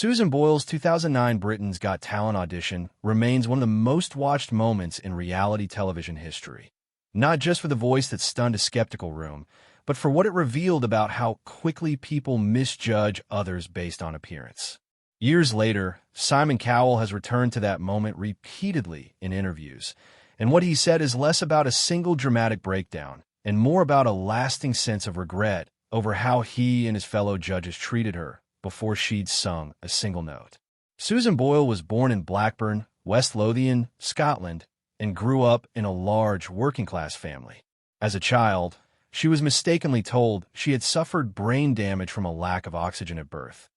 Susan Boyle's 2009 Britain's Got Talent audition remains one of the most watched moments in reality television history. Not just for the voice that stunned a skeptical room, but for what it revealed about how quickly people misjudge others based on appearance. Years later, Simon Cowell has returned to that moment repeatedly in interviews, and what he said is less about a single dramatic breakdown and more about a lasting sense of regret over how he and his fellow judges treated her before she'd sung a single note. Susan Boyle was born in Blackburn, West Lothian, Scotland, and grew up in a large working-class family. As a child, she was mistakenly told she had suffered brain damage from a lack of oxygen at birth,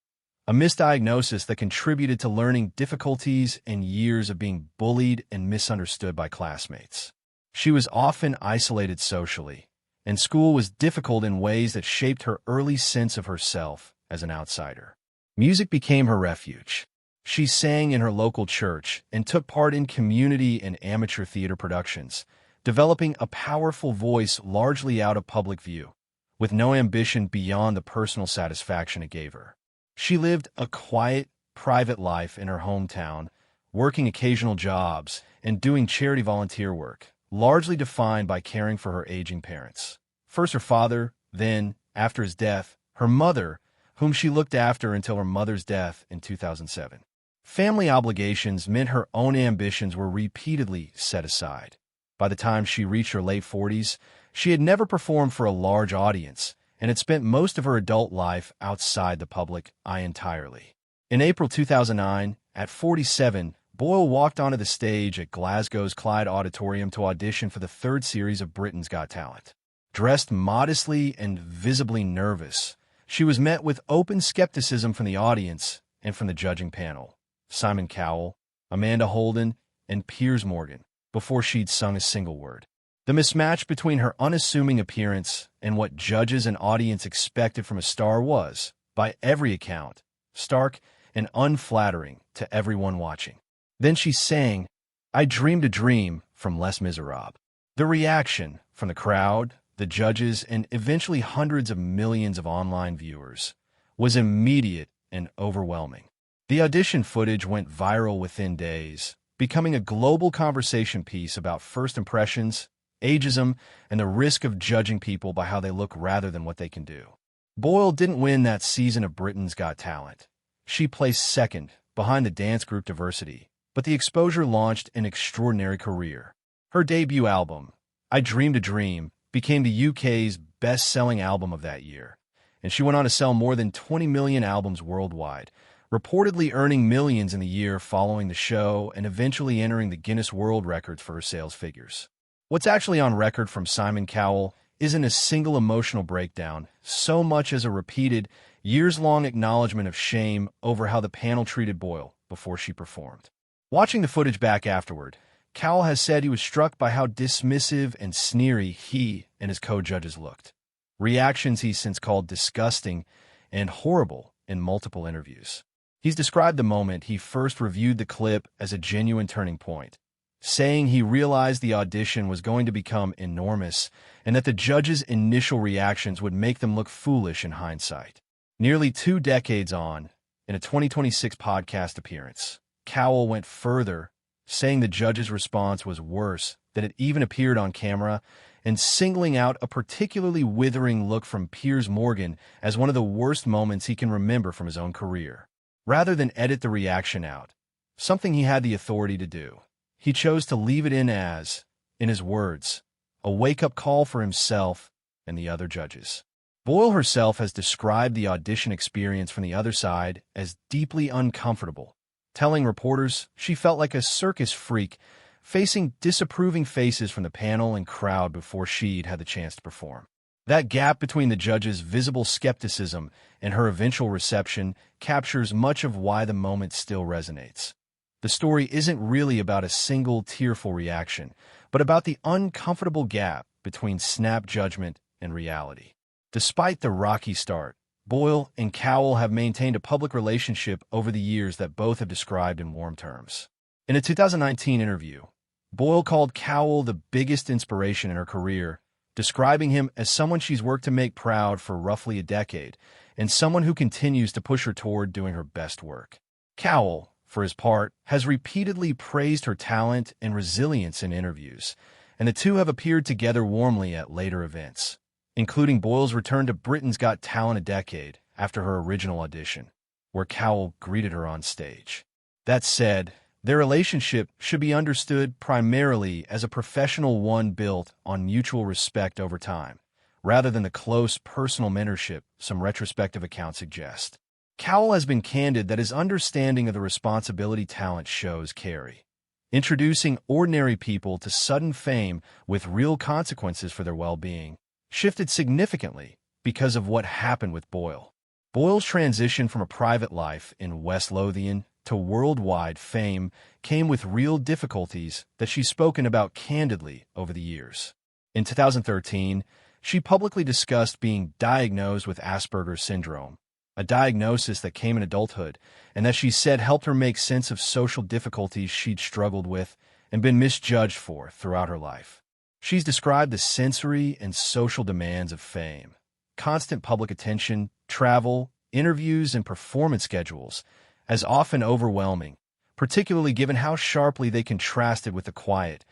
a misdiagnosis that contributed to learning difficulties and years of being bullied and misunderstood by classmates. She was often isolated socially, and school was difficult in ways that shaped her early sense of herself as an outsider. Music became her refuge. She sang in her local church and took part in community and amateur theater productions, developing a powerful voice largely out of public view, with no ambition beyond the personal satisfaction it gave her. She lived a quiet, private life in her hometown, working occasional jobs and doing charity volunteer work, largely defined by caring for her aging parents. First her father, then, after his death, her mother, whom she looked after until her mother's death in 2007. Family obligations meant her own ambitions were repeatedly set aside. By the time she reached her late 40s, she had never performed for a large audience and had spent most of her adult life outside the public eye entirely. In April 2009, at 47, Boyle walked onto the stage at Glasgow's Clyde Auditorium to audition for the third series of Britain's Got Talent. Dressed modestly and visibly nervous, she was met with open skepticism from the audience and from the judging panel, Simon Cowell, Amanda Holden, and Piers Morgan, before she'd sung a single word. The mismatch between her unassuming appearance and what judges and audience expected from a star was, by every account, stark and unflattering to everyone watching. Then she sang, "I Dreamed a Dream" from Les Miserables. The reaction from the crowd, the judges, and eventually hundreds of millions of online viewers was immediate and overwhelming. The audition footage went viral within days, becoming a global conversation piece about first impressions, ageism, and the risk of judging people by how they look rather than what they can do. Boyle didn't win that season of Britain's Got Talent. She placed second, behind the dance group Diversity, but the exposure launched an extraordinary career. Her debut album, I Dreamed a Dream, became the UK's best-selling album of that year, and she went on to sell more than 20 million albums worldwide, reportedly earning millions in the year following the show and eventually entering the Guinness World Records for her sales figures. What's actually on record from Simon Cowell isn't a single emotional breakdown, so much as a repeated, years-long acknowledgement of shame over how the panel treated Boyle before she performed. Watching the footage back afterward, Cowell has said he was struck by how dismissive and sneery he and his co-judges looked. Reactions he's since called disgusting and horrible in multiple interviews. He's described the moment he first reviewed the clip as a genuine turning point, saying he realized the audition was going to become enormous and that the judges' initial reactions would make them look foolish in hindsight. Nearly 2 decades on, in a 2026 podcast appearance, Cowell went further, saying the judges' response was worse than it even appeared on camera, and singling out a particularly withering look from Piers Morgan as one of the worst moments he can remember from his own career. Rather than edit the reaction out, something he had the authority to do, he chose to leave it in as, in his words, a wake-up call for himself and the other judges. Boyle herself has described the audition experience from the other side as deeply uncomfortable, telling reporters she felt like a circus freak facing disapproving faces from the panel and crowd before she'd had the chance to perform. That gap between the judges' visible skepticism and her eventual reception captures much of why the moment still resonates. The story isn't really about a single tearful reaction, but about the uncomfortable gap between snap judgment and reality. Despite the rocky start, Boyle and Cowell have maintained a public relationship over the years that both have described in warm terms. In a 2019 interview, Boyle called Cowell the biggest inspiration in her career, describing him as someone she's worked to make proud for roughly a decade, and someone who continues to push her toward doing her best work. Cowell, for his part, has repeatedly praised her talent and resilience in interviews, and the two have appeared together warmly at later events, including Boyle's return to Britain's Got Talent a decade after her original audition, where Cowell greeted her on stage. That said, their relationship should be understood primarily as a professional one built on mutual respect over time, rather than the close personal mentorship some retrospective accounts suggest. Cowell has been candid that his understanding of the responsibility talent shows carry, introducing ordinary people to sudden fame with real consequences for their well-being, shifted significantly because of what happened with Boyle. Boyle's transition from a private life in West Lothian to worldwide fame came with real difficulties that she's spoken about candidly over the years. In 2013, she publicly discussed being diagnosed with Asperger syndrome, a diagnosis that came in adulthood, and that she said helped her make sense of social difficulties she'd struggled with and been misjudged for throughout her life. She's described the sensory and social demands of fame, constant public attention, travel, interviews, and performance schedules as often overwhelming, particularly given how sharply they contrasted with the quiet,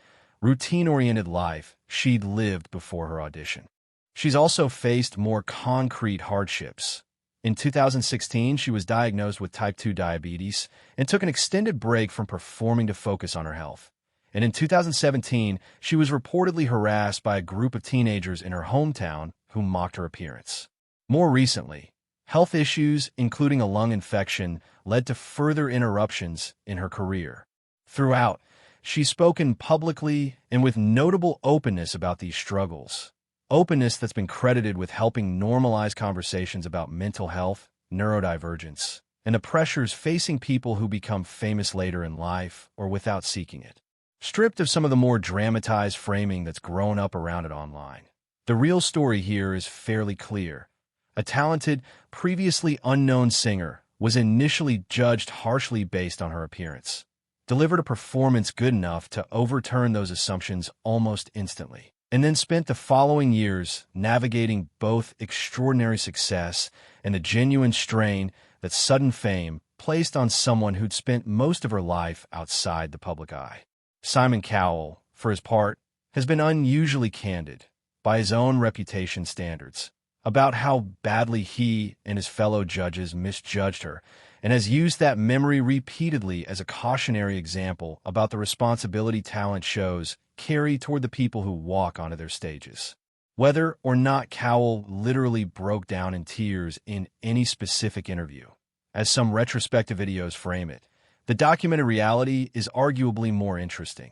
routine-oriented life she'd lived before her audition. She's also faced more concrete hardships. In 2016, she was diagnosed with type 2 diabetes and took an extended break from performing to focus on her health. And in 2017, she was reportedly harassed by a group of teenagers in her hometown who mocked her appearance. More recently, health issues, including a lung infection, led to further interruptions in her career. Throughout, she's spoken publicly and with notable openness about these struggles. Openness that's been credited with helping normalize conversations about mental health, neurodivergence, and the pressures facing people who become famous later in life or without seeking it. Stripped of some of the more dramatized framing that's grown up around it online, the real story here is fairly clear. A talented, previously unknown singer was initially judged harshly based on her appearance, delivered a performance good enough to overturn those assumptions almost instantly, and then spent the following years navigating both extraordinary success and the genuine strain that sudden fame placed on someone who'd spent most of her life outside the public eye. Simon Cowell, for his part, has been unusually candid, by his own reputation standards, about how badly he and his fellow judges misjudged her, and has used that memory repeatedly as a cautionary example about the responsibility talent shows carry toward the people who walk onto their stages. Whether or not Cowell literally broke down in tears in any specific interview, as some retrospective videos frame it, the documented reality is arguably more interesting.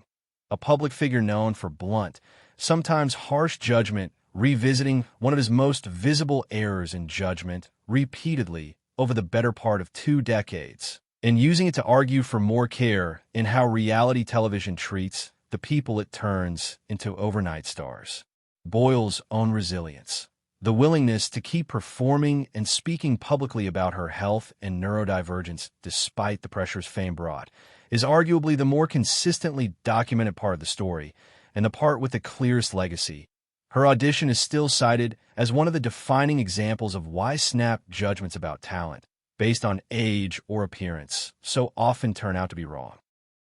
A public figure known for blunt, sometimes harsh judgment, revisiting one of his most visible errors in judgment repeatedly over the better part of 2 decades, and using it to argue for more care in how reality television treats the people it turns into overnight stars. Boyle's own resilience, the willingness to keep performing and speaking publicly about her health and neurodivergence despite the pressures fame brought, is arguably the more consistently documented part of the story, and the part with the clearest legacy. Her audition is still cited as one of the defining examples of why snap judgments about talent, based on age or appearance, so often turn out to be wrong.